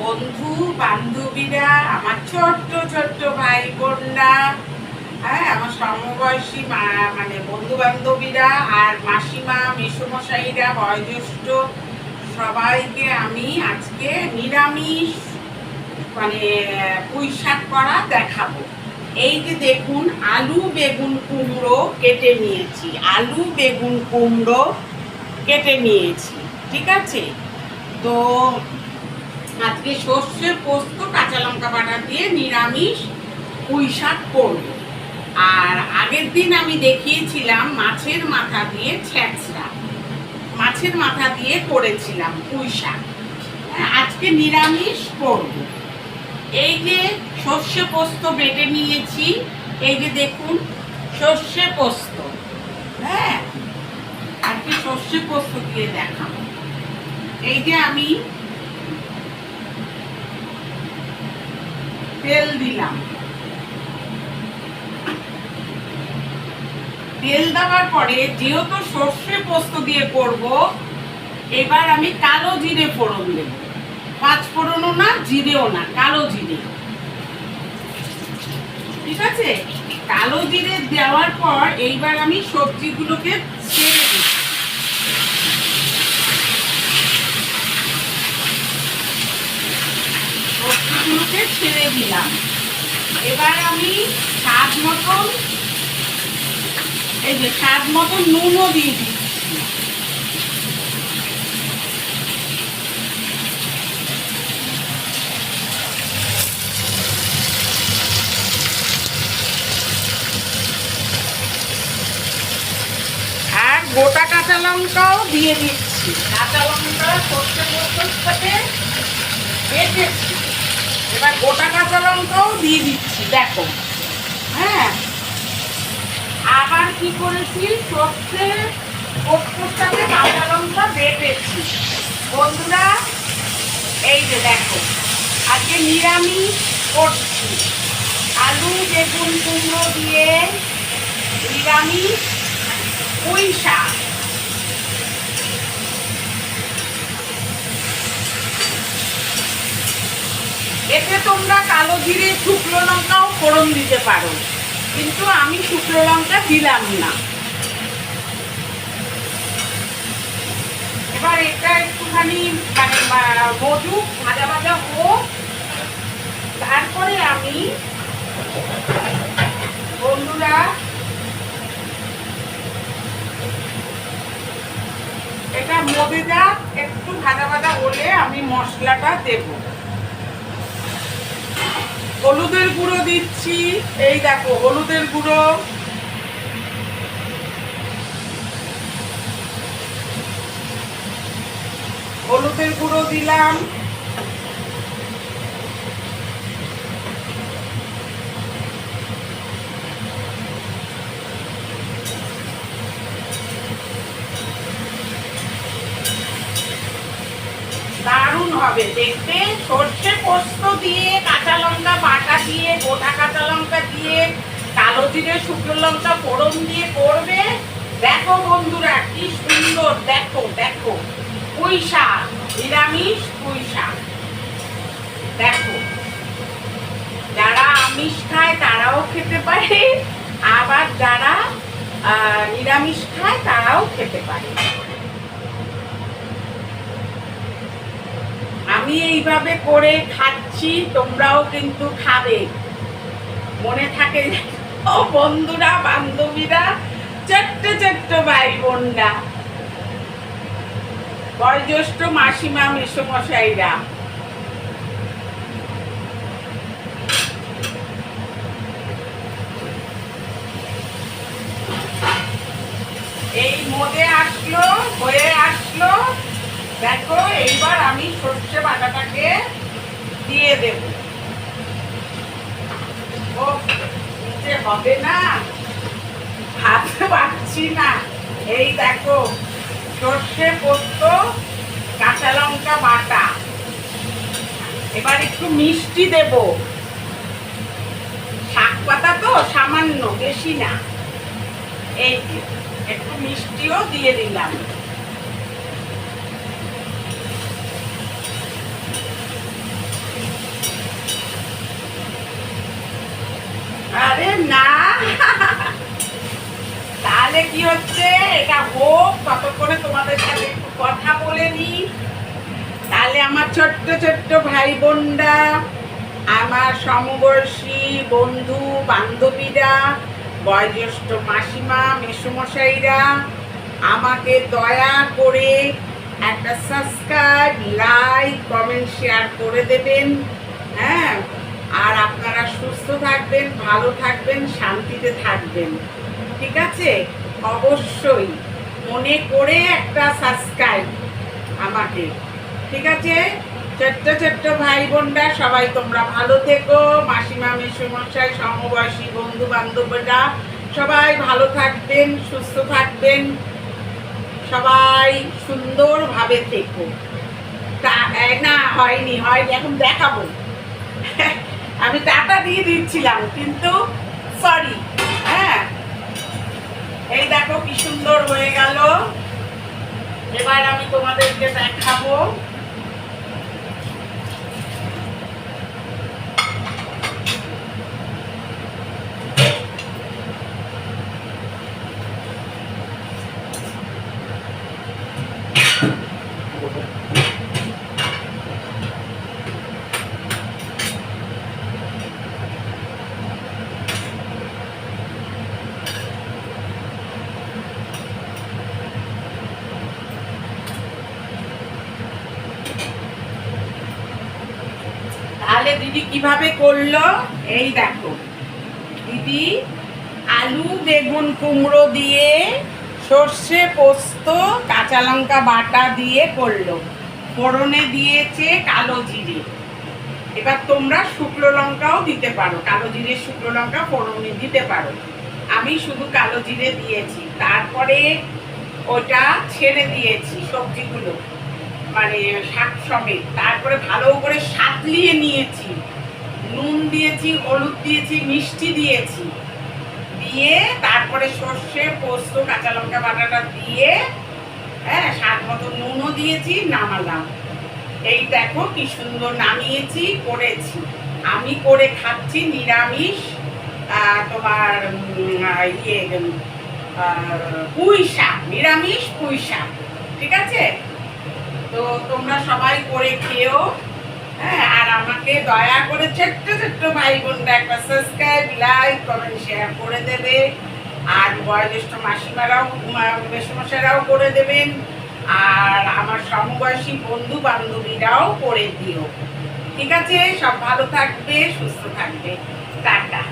বন্ধু বান্ধবীরা, আমার ছোট্ট ছোট্ট ভাই বোনরা, হ্যাঁ, আমার সমবয়সী মানে বন্ধু বান্ধবীরা আর মাসিমা মেসোমশাইরা, বয়োজ্যেষ্ঠ সবাইকে আমি আজকে নিরামিষ মানে পুঁই শাক করা দেখাবো। এই যে দেখুন, আলু বেগুন কুমড়ো কেটে নিয়েছি, আলু বেগুন কুমড়ো কেটে নিয়েছি, ঠিক আছে। তো আজকে সর্ষে পোস্ত কাঁচা লঙ্কা বাটা দিয়ে নিরামিষ পুঁই শাক করব। আর আগের দিন আমি দেখিয়েছিলাম মাছের মাথা দিয়ে ছেঁচড়া, মাছের মাথা দিয়ে করেছিলাম পুঁই শাক। আজকে নিরামিষ করব। এই যে সর্ষে পোস্ত বেটে নিয়েছি, এই যে দেখুন সর্ষে পোস্ত, হ্যাঁ, আজকে সর্ষে পোস্ত দিয়ে দেখাবো। এই যে আমি তেল দিলাম, তেল দেওয়ার পরে যেহেতু সর্ষে পোস্ত দিয়ে করব, এবার আমি কালো জিরে ফোড়ন দেব। পাঁচ ফোড়নও না, জিরেও না, কালো জিরে, ঠিক আছে। কালো জিরে দেওয়ার পর এইবার আমি সবজিগুলোকে ছেড়ে দিই। সবজিগুলোকে ছেড়ে দিলাম। এবার আমি স্বাদ মতন, এই যে স্বাদ মতন নুনও দিয়ে দিচ্ছি। আর গোটা কাঁচা লঙ্কাও দিয়ে দিচ্ছি। কাঁচা লঙ্কা সর্ষে পোস্তর সাথে বেটেছি, এবার গোটা কাঁচা লঙ্কাও দিয়ে দিচ্ছি, দেখো। হ্যাঁ, আবার কি করেছি, সর্ষে পোস্তর সাথে কাঁচা লঙ্কা বেটেছি। বন্ধুরা, এই যে দেখো, আজকে নিরামিষ করছি, আলু বেগুন কুমড়ো দিয়ে নিরামিষ পুঁই শাক। এতে তোমরা কালো জিরে শুকনো লঙ্কাও ফোড়ন দিতে পারো, কিন্তু আমি শুকনো লঙ্কা দিলাম না। এবার এটা একটুখানি মানে মজুক ভাজা ভাজা হোক, তারপরে আমি বন্ধুরা এটা মজে যাক, একটু ভাজা ভাজা হলে আমি মশলাটা দেব। হলুদের গুঁড়ো দিচ্ছি, এই দেখো হলুদের গুঁড়ো, হলুদের গুঁড়ো দিলাম। দারুণ হবে দেখতে, সর্ষে পোস্ত দিয়ে কাঁচা লঙ্কা বাটা দিয়ে গোটা কাঁচা লঙ্কা দিয়ে কালো জিরে শুকনো লঙ্কা ফোড়ন দিয়ে করবে। দেখো বন্ধুরা কি সুন্দর, দেখো দেখো পুঁই শাক, নিরামিষ পুঁই শাক। দেখো, যারা আমিষ খায় তারাও খেতে পারে, আবার যারা নিরামিষ খায় তারাও খেতে পারে। আমি এইভাবে করে খাচ্ছি, তোমরাও কিন্তু খাবে, মনে থাকে। ও বন্ধুরা বান্ধবীরা, ছোট্ট ছোট্ট ভাই বোনরা, বয়োজ্যেষ্ঠ মাসিমা মেসোমশাইরা, এই মধ্যে আসলো, হয়ে আসলো। দেখো, এইবার আমি সর্ষে বাটাটাকে দিয়ে দেব। ও নিচে হবে না, ভাবতে পারছি না। এই দেখো সর্ষে পোস্ত কাঁচা লঙ্কা বাটা, এবার একটু মিষ্টি দেব। শাক পাতা তো সামান্য, বেশি না, এই একটু মিষ্টিও দিয়ে দিলাম। আমার ছোট্ট ছোট্ট ভাই বোনরা, আমার সমবয়সী বন্ধু বান্ধবীরা, বয়োজ্যেষ্ঠ মাসিমা মেসোমশাইরা, আমাকে দয়া করে একটা সাবস্ক্রাইব, লাইক, কমেন্ট, শেয়ার করে দেবেন। হ্যাঁ, আর আপনারা সুস্থ থাকবেন, ভালো থাকবেন, শান্তিতে থাকবেন। ঠিক আছে? অবশ্যই মনে করে একটা সাবস্ক্রাইব আমাকে। ঠিক আছে? ছোট্ট ছোট্ট ভাই বোনরা সবাই তোমরা ভালো থেকো। মাসিমা মেসোমশাই সমবয়সী বন্ধু বান্ধবরা সবাই ভালো থাকবেন, সুস্থ থাকবেন, সবাই সুন্দরভাবে থেকো। না হয়নি এখন দেখাবো। আমি টাটা দিয়ে দিচ্ছিলাম কিন্তু সরি। হ্যাঁ, এই দেখো কি সুন্দর হয়ে গেল। এবার আমি তোমাদেরকে দেখাবো। তাহলে দিদি কিভাবে করলো এই দেখো। দিদি আলু বেগুন কুমড়ো দিয়ে সর্ষে পোস্ত কাঁচা লঙ্কা বাটা দিয়ে করলো, ফোড়নে দিয়েছে কালো জিরে। এবার তোমরা শুকনো লঙ্কাও দিতে পারো, কালো জিরে শুকনো লঙ্কা ফোড়নে দিতে পারো। আমি শুধু কালো জিরে দিয়েছি। তারপরে ওটা ছেড়ে দিয়েছি সবজিগুলো, মানে শাক সমেত। তারপরে ভালো করে সাতলিয়ে নিয়েছি, নুন দিয়েছি, হলুদ দিয়েছি, মিষ্টি দিয়েছি, দিয়ে তারপরে সর্ষে পোস্ত কাঁচা লঙ্কা বাটাটা দিয়ে, হ্যাঁ, স্বাদ মতো নুনও দিয়েছি, নামালাম। এই দেখো কি সুন্দর নামিয়েছি, করেছি। আমি করে খাচ্ছি নিরামিষ, তোমার পুঁই শাক, নিরামিষ পুঁই শাক। ঠিক আছে? তো তোমরা সবাই করে খেও। হ্যাঁ, আর আমাকে দয়া করে ছোট্ট ছোট্ট ভাই বোনরা একটা সাবস্ক্রাইব, লাইক, কমেন্ট, শেয়ার করে দেবে। আর বয়োজ্যেষ্ঠ মাসিমারাও মেসোমশাইরাও করে দেবেন। আর আমার সমবয়সী বন্ধু বান্ধবীরাও করে দিও। ঠিক আছে? সব ভালো থাকবে, সুস্থ থাকবে। টাটা।